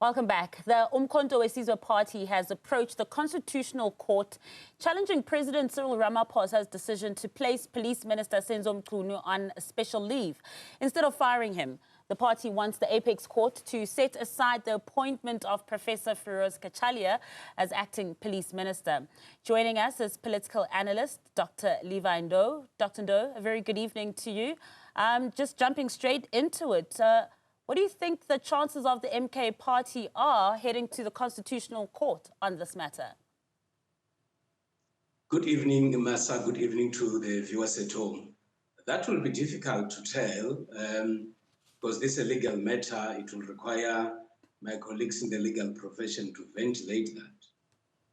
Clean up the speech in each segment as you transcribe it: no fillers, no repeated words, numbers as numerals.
Welcome back. The uMkhonto Wesizwe Party has approached the Constitutional Court challenging President Cyril Ramaphosa's decision to place Police Minister Senzo Mchunu on special leave. Instead of firing him, the party wants the Apex Court to set aside the appointment of Professor Firoz Cachalia as acting police minister. Joining us is political analyst Dr. Levy Ndou. Dr. Ndou, a very good evening to you. Just jumping straight into it. What do you think the chances of the MK party are heading to the Constitutional Court on this matter? Good evening, Masa. Good evening to the viewers at home. That will be difficult to tell because this is a legal matter. It will require my colleagues in the legal profession to ventilate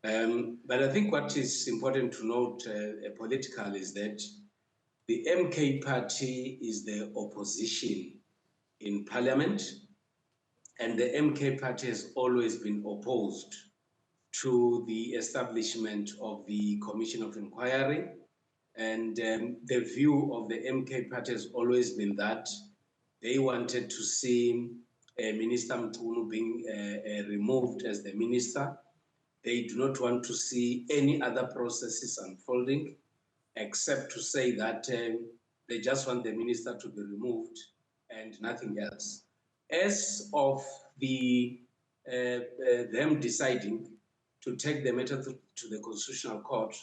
that. But I think what is important to note politically is that the MK party is the opposition in parliament, and the MK party has always been opposed to the establishment of the Commission of Inquiry. And the view of the MK party has always been that they wanted to see Minister Mchunu being removed as the minister. They do not want to see any other processes unfolding, except to say that they just want the minister to be removed and nothing else. As of them deciding to take the matter to the Constitutional Court,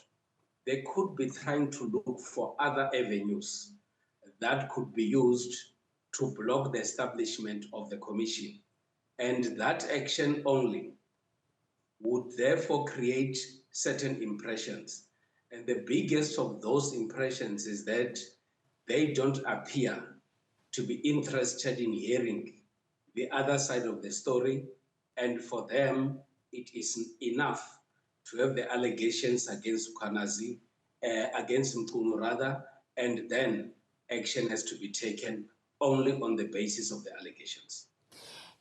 they could be trying to look for other avenues that could be used to block the establishment of the commission. And that action only would therefore create certain impressions. And the biggest of those impressions is that they don't appear to be interested in hearing the other side of the story. And for them, it is enough to have the allegations against against Mchunu rather, and then action has to be taken only on the basis of the allegations.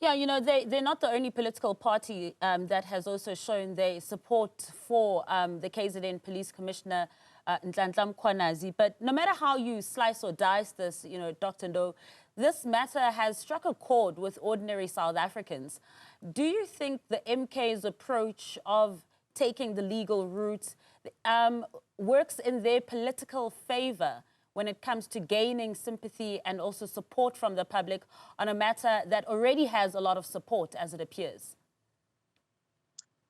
Yeah, you know, they're not the only political party that has also shown their support for the KZN Police Commissioner, uMkhonto. But no matter how you slice or dice this, you know, Dr. Ndou, this matter has struck a chord with ordinary South Africans. Do you think the MK's approach of taking the legal route works in their political favor when it comes to gaining sympathy and also support from the public on a matter that already has a lot of support, as it appears?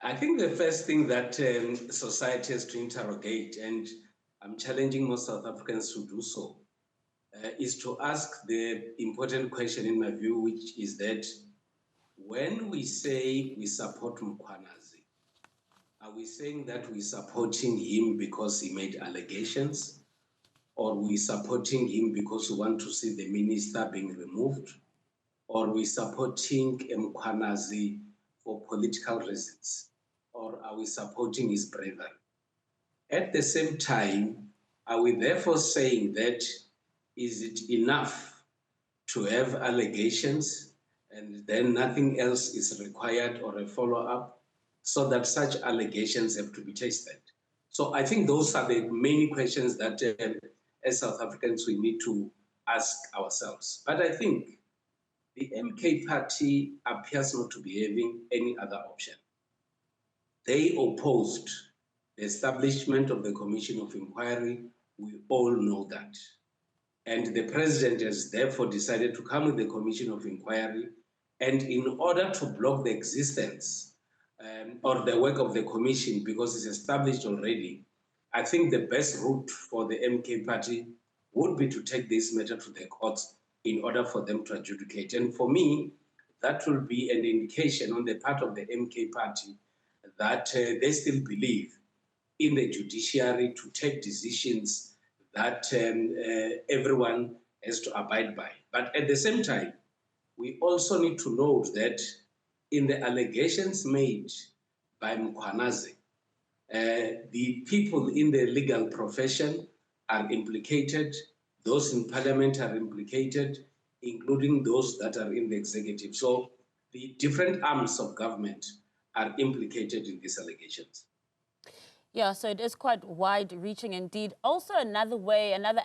I think the first thing that society has to interrogate, and I'm challenging most South Africans to do so, is to ask the important question, in my view, which is that when we say we support Mkhonto, are we saying that we're supporting him because he made allegations, or we supporting him because we want to see the minister being removed, or we supporting Mkhonto for political reasons, or are we supporting his bravery? At the same time, are we therefore saying that is it enough to have allegations and then nothing else is required or a follow-up, so that such allegations have to be tested? So I think those are the main questions that as South Africans we need to ask ourselves. But I think the MK party appears not to be having any other option. They opposed the establishment of the Commission of Inquiry. We all know that. And the president has therefore decided to come with the Commission of Inquiry. And in order to block the existence or the work of the commission, because it's established already, I think the best route for the MK party would be to take this matter to the courts in order for them to adjudicate. And for me, that will be an indication on the part of the MK party that they still believe in the judiciary to take decisions that everyone has to abide by. But at the same time, we also need to note that in the allegations made by Mkhonto, the people in the legal profession are implicated, those in parliament are implicated, including those that are in the executive. So the different arms of government are implicated in these allegations. Yeah, so it is quite wide-reaching indeed. Also, another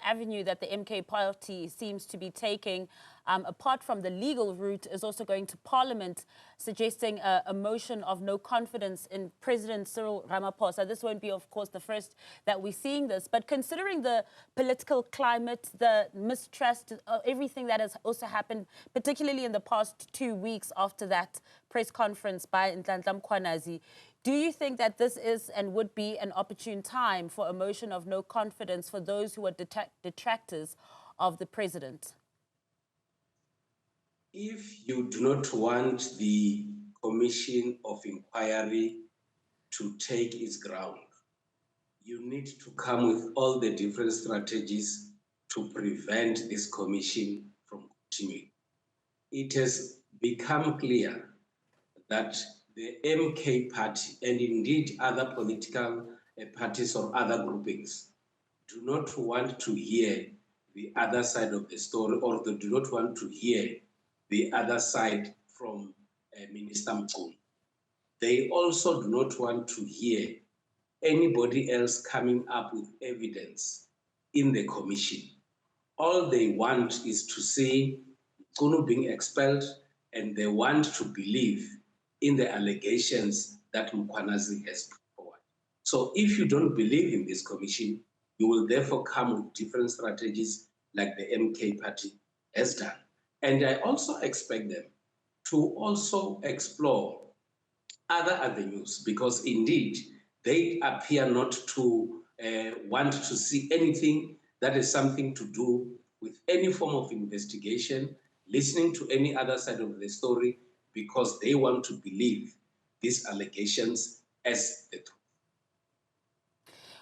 avenue that the MK party seems to be taking apart from the legal route, is also going to Parliament, suggesting a motion of no confidence in President Cyril Ramaphosa. This won't be, of course, the first that we're seeing this, but considering the political climate, the mistrust, everything that has also happened, particularly in the past 2 weeks after that press conference by Nhlanhla Mkhwanazi, do you think that this is and would be an opportune time for a motion of no confidence for those who are detractors of the president? If you do not want the Commission of Inquiry to take its ground, you need to come with all the different strategies to prevent this commission from continuing. It has become clear that the MK party and indeed other political parties or other groupings do not want to hear the other side of the story, or they do not want to hear the other side from Minister Mchunu. They also do not want to hear anybody else coming up with evidence in the commission. All they want is to see Mchunu being expelled, and they want to believe in the allegations that Mkhwanazi has put forward. So if you don't believe in this commission, you will therefore come with different strategies like the MK party has done. And I also expect them to also explore other avenues, because indeed they appear not to want to see anything that is something to do with any form of investigation, listening to any other side of the story, because they want to believe these allegations as the truth.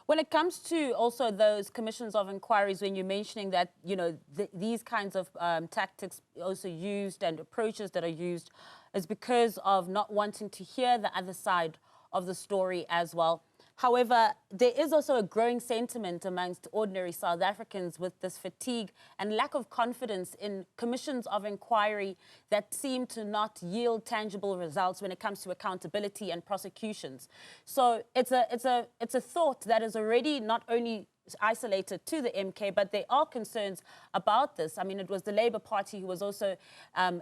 When it comes to also those commissions of inquiries, when you're mentioning that, you know, these kinds of tactics also used and approaches that are used is because of not wanting to hear the other side of the story as well. However, there is also a growing sentiment amongst ordinary South Africans with this fatigue and lack of confidence in commissions of inquiry that seem to not yield tangible results when it comes to accountability and prosecutions. So it's a thought that is already not only isolated to the MK, but there are concerns about this. I mean, it was the Labour Party who was also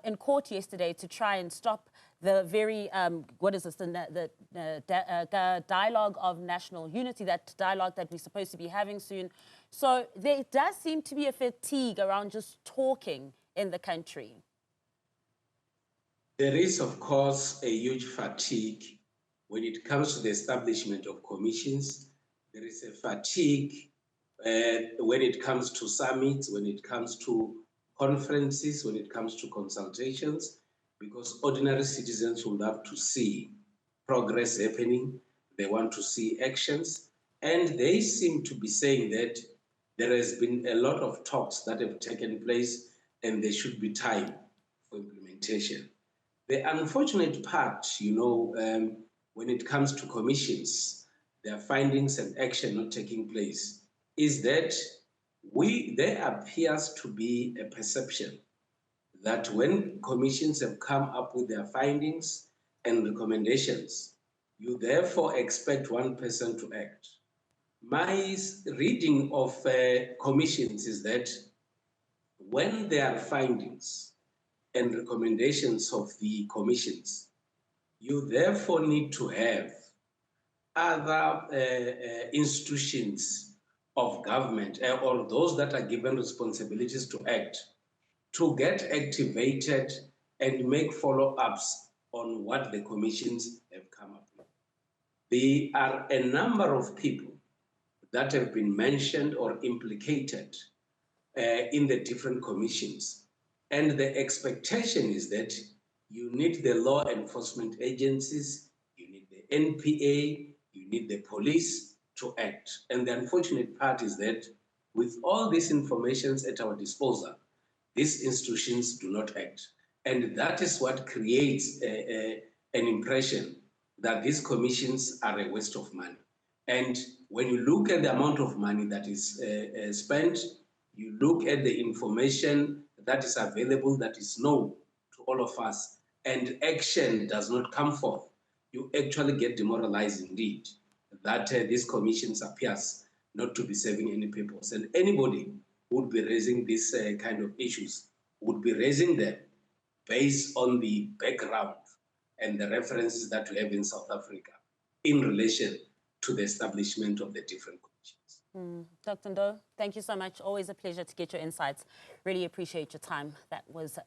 in court yesterday to try and stop the very, what is this, the dialogue of national unity, that dialogue that we're supposed to be having soon. So there does seem to be a fatigue around just talking in the country. There is, of course, a huge fatigue when it comes to the establishment of commissions. There is a fatigue when it comes to summits, when it comes to conferences, when it comes to consultations, because ordinary citizens would love to see progress happening. They want to see actions. And they seem to be saying that there has been a lot of talks that have taken place and there should be time for implementation. The unfortunate part, you know, when it comes to commissions, their findings and action not taking place, is that there appears to be a perception that when commissions have come up with their findings and recommendations, you therefore expect one person to act. My reading of commissions is that when there are findings and recommendations of the commissions, you therefore need to have other institutions of government or those that are given responsibilities to act, to get activated and make follow-ups on what the commissions have come up with. There are a number of people that have been mentioned or implicated in the different commissions. And the expectation is that you need the law enforcement agencies, you need the NPA, you need the police to act. And the unfortunate part is that with all these informations at our disposal, these institutions do not act. And that is what creates an impression that these commissions are a waste of money. And when you look at the amount of money that is spent, you look at the information that is available, that is known to all of us, and action does not come forth, you actually get demoralized indeed that these commissions appears not to be serving any purpose. And anybody would be raising these kind of issues would be raising them based on the background and the references that we have in South Africa in relation to the establishment of the different commissions. Dr. Ndou, thank you so much. Always a pleasure to get your insights. Really appreciate your time. That was